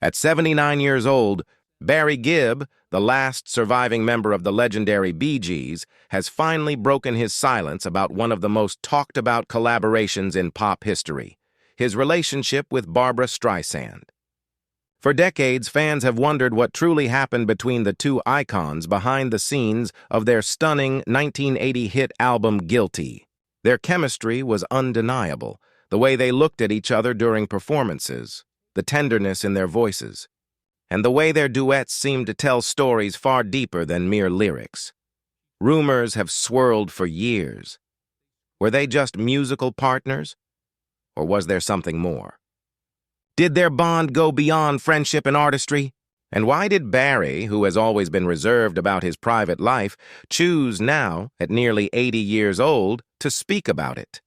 At 79 years old, Barry Gibb, the last surviving member of the legendary Bee Gees, has finally broken his silence about one of the most talked-about collaborations in pop history, his relationship with Barbra Streisand. For decades, fans have wondered what truly happened between the two icons behind the scenes of their stunning 1980 hit album Guilty. Their chemistry was undeniable, the way they looked at each other during performances, the tenderness in their voices, and the way their duets seemed to tell stories far deeper than mere lyrics. Rumors have swirled for years. Were they just musical partners? Or was there something more? Did their bond go beyond friendship and artistry? And why did Barry, who has always been reserved about his private life, choose now, at nearly 80 years old, to speak about it?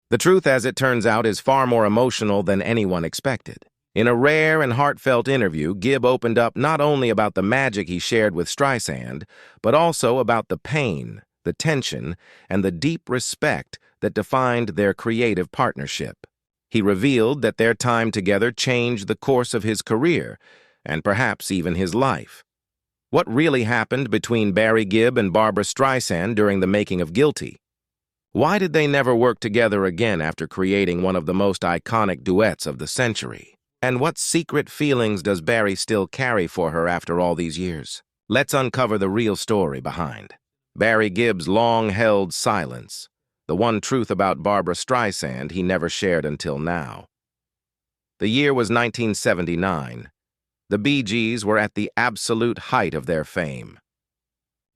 The truth, as it turns out, is far more emotional than anyone expected. In a rare and heartfelt interview, Gibb opened up not only about the magic he shared with Streisand, but also about the pain, the tension, and the deep respect that defined their creative partnership. He revealed that their time together changed the course of his career, and perhaps even his life. What really happened between Barry Gibb and Barbra Streisand during the making of Guilty? Why did they never work together again after creating one of the most iconic duets of the century? And what secret feelings does Barry still carry for her after all these years? Let's uncover the real story behind Barry Gibb's long-held silence, the one truth about Barbra Streisand he never shared until now. The year was 1979. The Bee Gees were at the absolute height of their fame.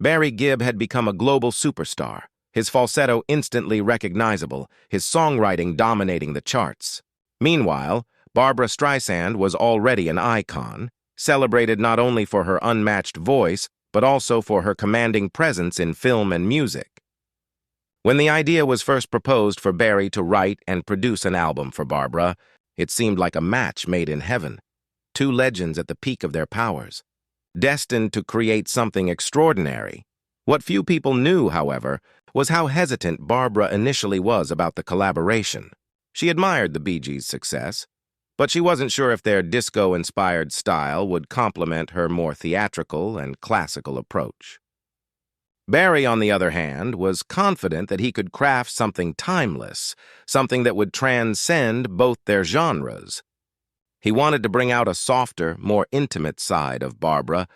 Barry Gibb had become a global superstar, his falsetto instantly recognizable, his songwriting dominating the charts. Meanwhile, Barbra Streisand was already an icon, celebrated not only for her unmatched voice, but also for her commanding presence in film and music. When the idea was first proposed for Barry to write and produce an album for Barbra, it seemed like a match made in heaven. Two legends at the peak of their powers, destined to create something extraordinary. What few people knew, however, was how hesitant Barbra initially was about the collaboration. She admired the Bee Gees' success, but she wasn't sure if their disco-inspired style would complement her more theatrical and classical approach. Barry, on the other hand, was confident that he could craft something timeless, something that would transcend both their genres. He wanted to bring out a softer, more intimate side of Barbra,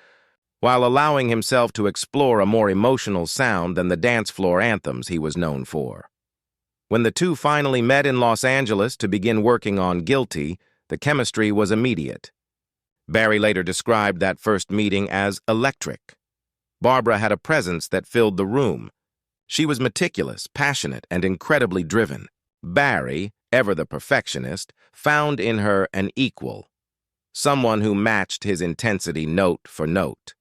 while allowing himself to explore a more emotional sound than the dance floor anthems he was known for. When the two finally met in Los Angeles to begin working on Guilty, the chemistry was immediate. Barry later described that first meeting as electric. Barbra had a presence that filled the room. She was meticulous, passionate, and incredibly driven. Barry, ever the perfectionist, found in her an equal, someone who matched his intensity note for note.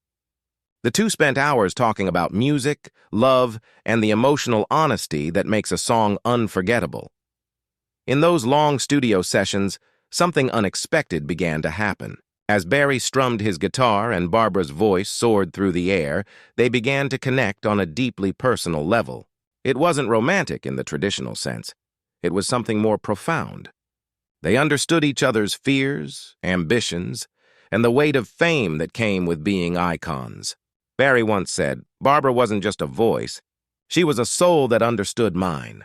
The two spent hours talking about music, love, and the emotional honesty that makes a song unforgettable. In those long studio sessions, something unexpected began to happen. As Barry strummed his guitar and Barbra's voice soared through the air, they began to connect on a deeply personal level. It wasn't romantic in the traditional sense. It was something more profound. They understood each other's fears, ambitions, and the weight of fame that came with being icons. Barry once said, "Barbra wasn't just a voice. She was a soul that understood mine."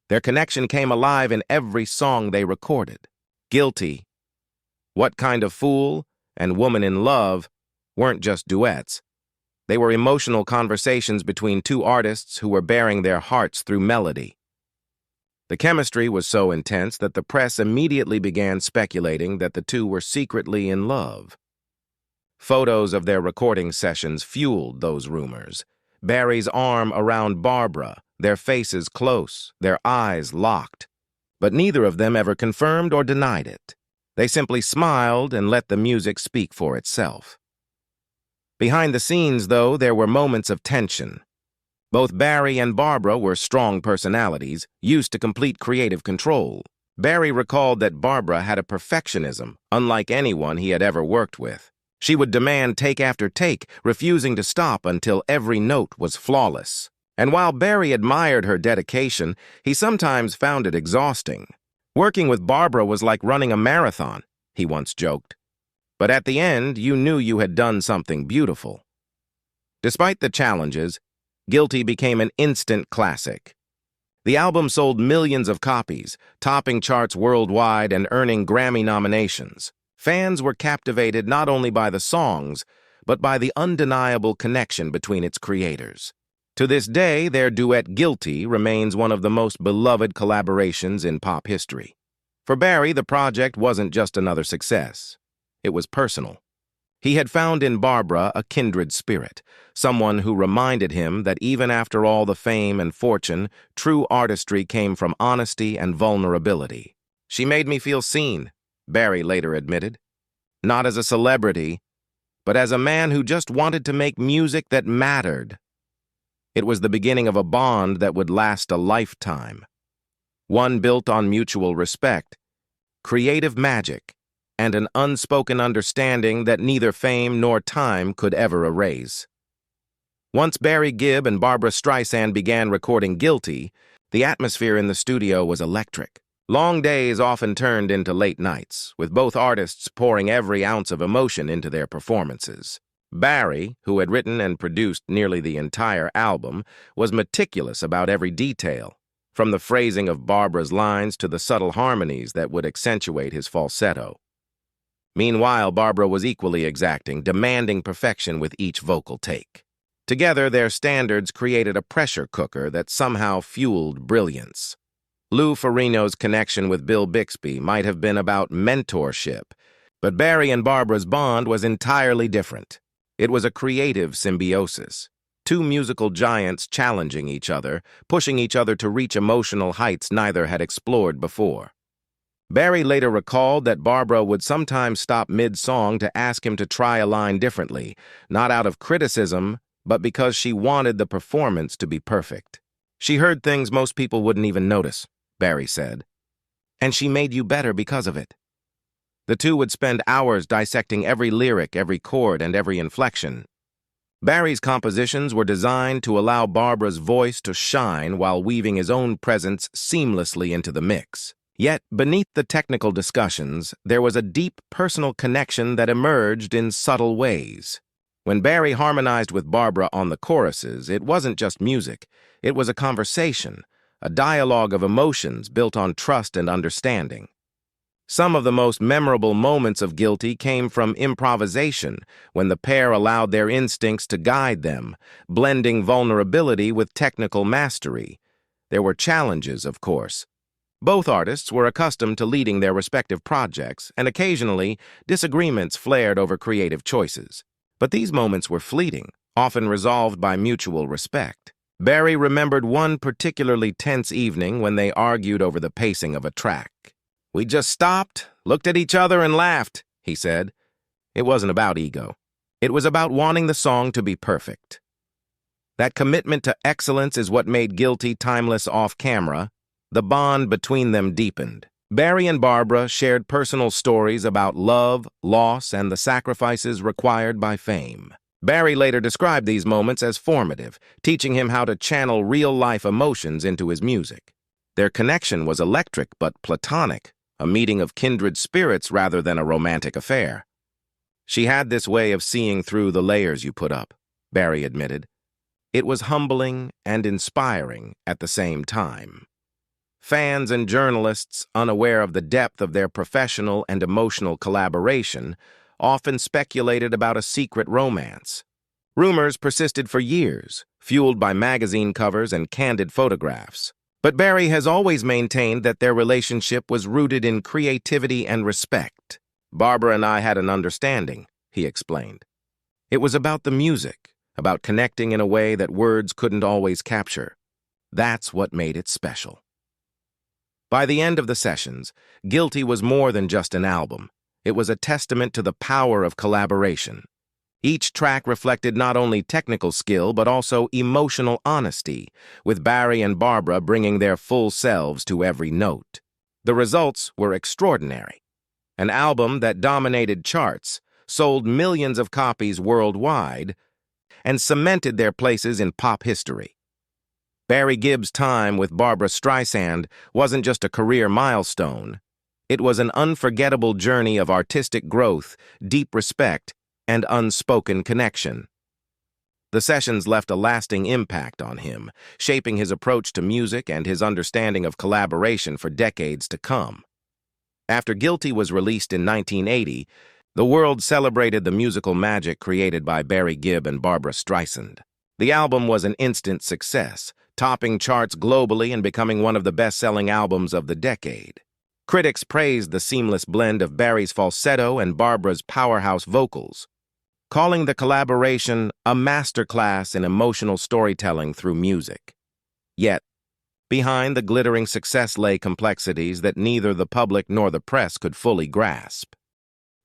Their connection came alive in every song they recorded. Guilty, What Kind of Fool, and Woman in Love weren't just duets. They were emotional conversations between two artists who were bearing their hearts through melody. The chemistry was so intense that the press immediately began speculating that the two were secretly in love. Photos of their recording sessions fueled those rumors. Barry's arm around Barbra, their faces close, their eyes locked. But neither of them ever confirmed or denied it. They simply smiled and let the music speak for itself. Behind the scenes, though, there were moments of tension. Both Barry and Barbra were strong personalities, used to complete creative control. Barry recalled that Barbra had a perfectionism unlike anyone he had ever worked with. She would demand take after take, refusing to stop until every note was flawless. And while Barry admired her dedication, he sometimes found it exhausting. Working with Barbra was like running a marathon, he once joked. But at the end, you knew you had done something beautiful. Despite the challenges, Guilty became an instant classic. The album sold millions of copies, topping charts worldwide and earning Grammy nominations. Fans were captivated not only by the songs, but by the undeniable connection between its creators. To this day, their duet Guilty remains one of the most beloved collaborations in pop history. For Barry, the project wasn't just another success. It was personal. He had found in Barbra a kindred spirit, someone who reminded him that even after all the fame and fortune, true artistry came from honesty and vulnerability. "She made me feel seen," Barry later admitted. "Not as a celebrity, but as a man who just wanted to make music that mattered." It was the beginning of a bond that would last a lifetime. One built on mutual respect, creative magic, and an unspoken understanding that neither fame nor time could ever erase. Once Barry Gibb and Barbra Streisand began recording Guilty, the atmosphere in the studio was electric. Long days often turned into late nights, with both artists pouring every ounce of emotion into their performances. Barry, who had written and produced nearly the entire album, was meticulous about every detail, from the phrasing of Barbra's lines to the subtle harmonies that would accentuate his falsetto. Meanwhile, Barbra was equally exacting, demanding perfection with each vocal take. Together, their standards created a pressure cooker that somehow fueled brilliance. Lou Ferrigno's connection with Bill Bixby might have been about mentorship, but Barry and Barbra's bond was entirely different. It was a creative symbiosis. Two musical giants challenging each other, pushing each other to reach emotional heights neither had explored before. Barry later recalled that Barbra would sometimes stop mid-song to ask him to try a line differently, not out of criticism, but because she wanted the performance to be perfect. "She heard things most people wouldn't even notice," Barry said, "and she made you better because of it." The two would spend hours dissecting every lyric, every chord, and every inflection. Barry's compositions were designed to allow Barbra's voice to shine while weaving his own presence seamlessly into the mix. Yet, beneath the technical discussions, there was a deep personal connection that emerged in subtle ways. When Barry harmonized with Barbra on the choruses, it wasn't just music. It was a conversation, a dialogue of emotions built on trust and understanding. Some of the most memorable moments of Guilty came from improvisation, when the pair allowed their instincts to guide them, blending vulnerability with technical mastery. There were challenges, of course. Both artists were accustomed to leading their respective projects, and occasionally, disagreements flared over creative choices. But these moments were fleeting, often resolved by mutual respect. Barry remembered one particularly tense evening when they argued over the pacing of a track. "We just stopped, looked at each other, and laughed," he said. It wasn't about ego. It was about wanting the song to be perfect. That commitment to excellence is what made Guilty timeless off-camera. The bond between them deepened. Barry and Barbra shared personal stories about love, loss, and the sacrifices required by fame. Barry later described these moments as formative, teaching him how to channel real-life emotions into his music. Their connection was electric but platonic, a meeting of kindred spirits rather than a romantic affair. "She had this way of seeing through the layers you put up," Barry admitted. "It was humbling and inspiring at the same time." Fans and journalists, unaware of the depth of their professional and emotional collaboration, often speculated about a secret romance. Rumors persisted for years, fueled by magazine covers and candid photographs. But Barry has always maintained that their relationship was rooted in creativity and respect. "Barbra and I had an understanding," he explained. "It was about the music, about connecting in a way that words couldn't always capture. That's what made it special." By the end of the sessions, Guilty was more than just an album. It was a testament to the power of collaboration. Each track reflected not only technical skill but also emotional honesty, with Barry and Barbra bringing their full selves to every note. The results were extraordinary. An album that dominated charts, sold millions of copies worldwide, and cemented their places in pop history. Barry Gibb's time with Barbra Streisand wasn't just a career milestone. It was an unforgettable journey of artistic growth, deep respect, and unspoken connection. The sessions left a lasting impact on him, shaping his approach to music and his understanding of collaboration for decades to come. After Guilty was released in 1980, the world celebrated the musical magic created by Barry Gibb and Barbra Streisand. The album was an instant success, topping charts globally and becoming one of the best-selling albums of the decade. Critics praised the seamless blend of Barry's falsetto and Barbra's powerhouse vocals, calling the collaboration a masterclass in emotional storytelling through music. Yet, behind the glittering success lay complexities that neither the public nor the press could fully grasp.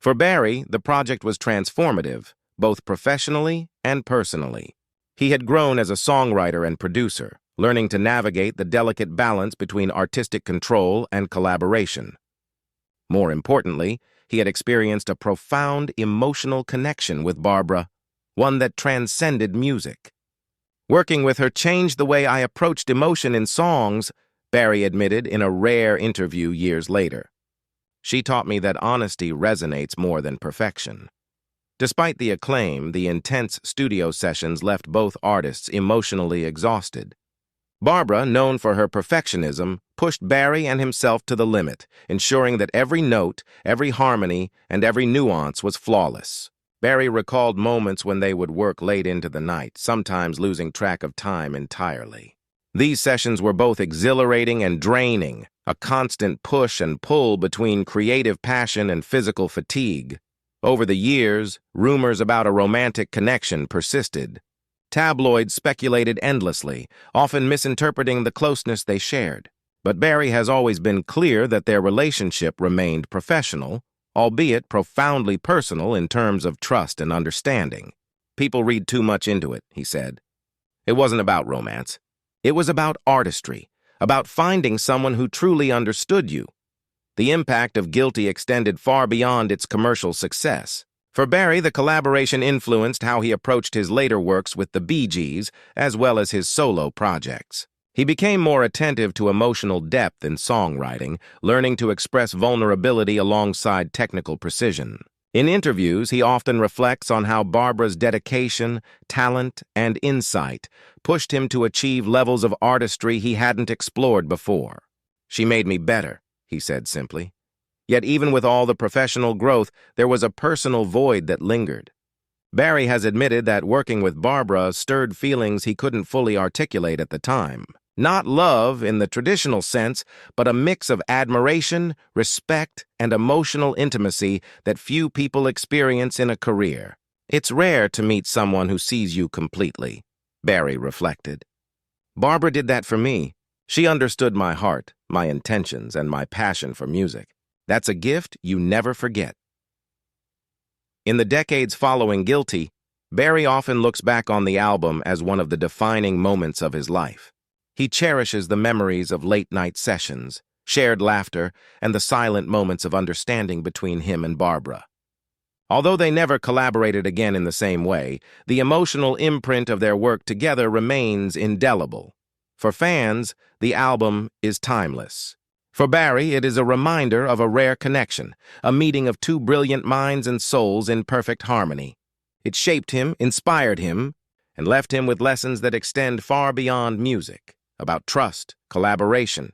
For Barry, the project was transformative, both professionally and personally. He had grown as a songwriter and producer, learning to navigate the delicate balance between artistic control and collaboration. More importantly, he had experienced a profound emotional connection with Barbra, one that transcended music. Working with her changed the way I approached emotion in songs, Barry admitted in a rare interview years later. She taught me that honesty resonates more than perfection. Despite the acclaim, the intense studio sessions left both artists emotionally exhausted. Barbra, known for her perfectionism, pushed Barry and himself to the limit, ensuring that every note, every harmony, and every nuance was flawless. Barry recalled moments when they would work late into the night, sometimes losing track of time entirely. These sessions were both exhilarating and draining, a constant push and pull between creative passion and physical fatigue. Over the years, rumors about a romantic connection persisted. Tabloids speculated endlessly, often misinterpreting the closeness they shared. But Barry has always been clear that their relationship remained professional, albeit profoundly personal in terms of trust and understanding. "People read too much into it," he said. "It wasn't about romance. It was about artistry, about finding someone who truly understood you." The impact of Guilty extended far beyond its commercial success. For Barry, the collaboration influenced how he approached his later works with the Bee Gees, as well as his solo projects. He became more attentive to emotional depth in songwriting, learning to express vulnerability alongside technical precision. In interviews, he often reflects on how Barbra's dedication, talent, and insight pushed him to achieve levels of artistry he hadn't explored before. "She made me better," he said simply. Yet even with all the professional growth, there was a personal void that lingered. Barry has admitted that working with Barbra stirred feelings he couldn't fully articulate at the time. Not love in the traditional sense, but a mix of admiration, respect, and emotional intimacy that few people experience in a career. "It's rare to meet someone who sees you completely," Barry reflected. "Barbra did that for me. She understood my heart, my intentions, and my passion for music. That's a gift you never forget." In the decades following Guilty, Barry often looks back on the album as one of the defining moments of his life. He cherishes the memories of late-night sessions, shared laughter, and the silent moments of understanding between him and Barbra. Although they never collaborated again in the same way, the emotional imprint of their work together remains indelible. For fans, the album is timeless. For Barry, it is a reminder of a rare connection, a meeting of two brilliant minds and souls in perfect harmony. It shaped him, inspired him, and left him with lessons that extend far beyond music, about trust, collaboration,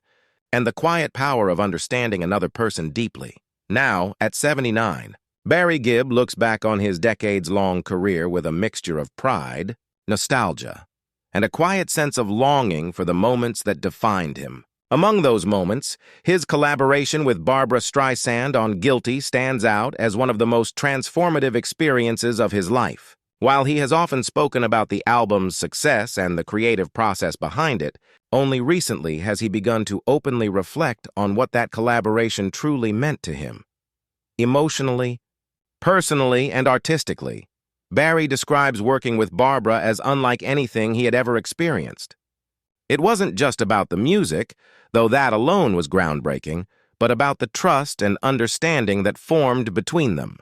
and the quiet power of understanding another person deeply. Now, at 79, Barry Gibb looks back on his decades-long career with a mixture of pride, nostalgia, and a quiet sense of longing for the moments that defined him. Among those moments, his collaboration with Barbra Streisand on Guilty stands out as one of the most transformative experiences of his life. While he has often spoken about the album's success and the creative process behind it, only recently has he begun to openly reflect on what that collaboration truly meant to him. Emotionally, personally, and artistically, Barry describes working with Barbra as unlike anything he had ever experienced. It wasn't just about the music, though that alone was groundbreaking, but about the trust and understanding that formed between them.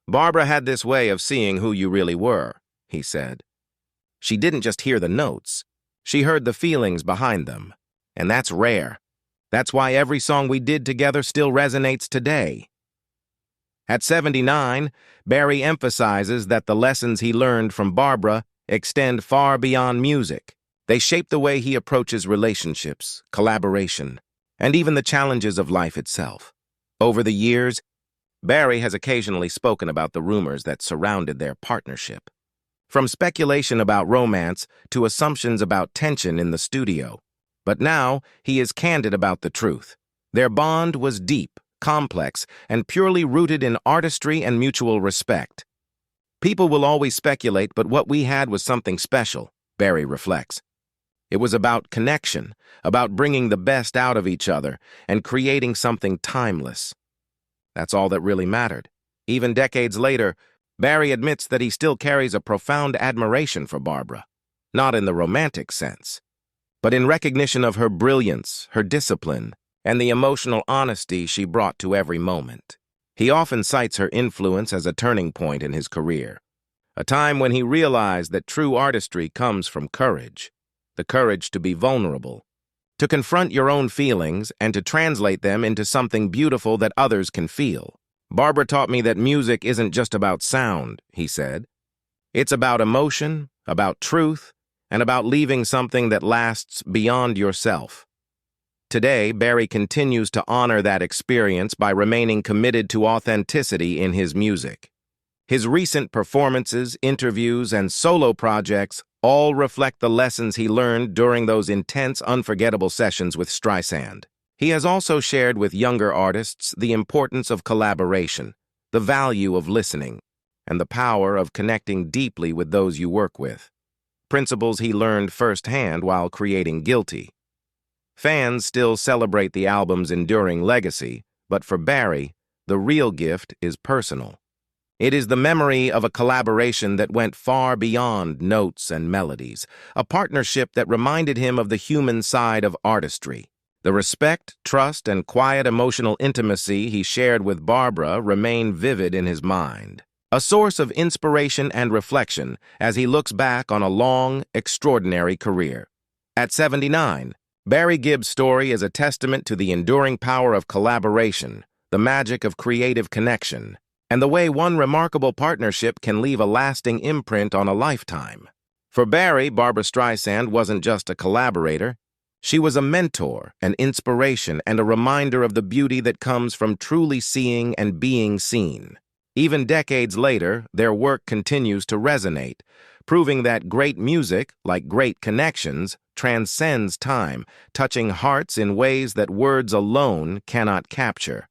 "Barbra had this way of seeing who you really were," he said. "She didn't just hear the notes. She heard the feelings behind them. And that's rare. That's why every song we did together still resonates today. At 79, Barry emphasizes that the lessons he learned from Barbra extend far beyond music. They shape the way he approaches relationships, collaboration, and even the challenges of life itself. Over the years, Barry has occasionally spoken about the rumors that surrounded their partnership. From speculation about romance to assumptions about tension in the studio. But now, he is candid about the truth. Their bond was deep, complex, and purely rooted in artistry and mutual respect. People will always speculate, but what we had was something special, Barry reflects. It was about connection, about bringing the best out of each other and creating something timeless. That's all that really mattered. Even decades later, Barry admits that he still carries a profound admiration for Barbra, not in the romantic sense, but in recognition of her brilliance, her discipline, and the emotional honesty she brought to every moment. He often cites her influence as a turning point in his career, a time when he realized that true artistry comes from courage, the courage to be vulnerable, to confront your own feelings and to translate them into something beautiful that others can feel. Barbra taught me that music isn't just about sound, he said. It's about emotion, about truth, and about leaving something that lasts beyond yourself. Today, Barry continues to honor that experience by remaining committed to authenticity in his music. His recent performances, interviews, and solo projects all reflect the lessons he learned during those intense, unforgettable sessions with Streisand. He has also shared with younger artists the importance of collaboration, the value of listening, and the power of connecting deeply with those you work with. Principles he learned firsthand while creating Guilty. Fans still celebrate the album's enduring legacy, but for Barry, the real gift is personal. It is the memory of a collaboration that went far beyond notes and melodies, a partnership that reminded him of the human side of artistry. The respect, trust, and quiet emotional intimacy he shared with Barbra remain vivid in his mind, a source of inspiration and reflection as he looks back on a long, extraordinary career. At 79, Barry Gibb's story is a testament to the enduring power of collaboration, the magic of creative connection, and the way one remarkable partnership can leave a lasting imprint on a lifetime. For Barry, Barbra Streisand wasn't just a collaborator. She was a mentor, an inspiration, and a reminder of the beauty that comes from truly seeing and being seen. Even decades later, their work continues to resonate, proving that great music, like great connections, transcends time, touching hearts in ways that words alone cannot capture.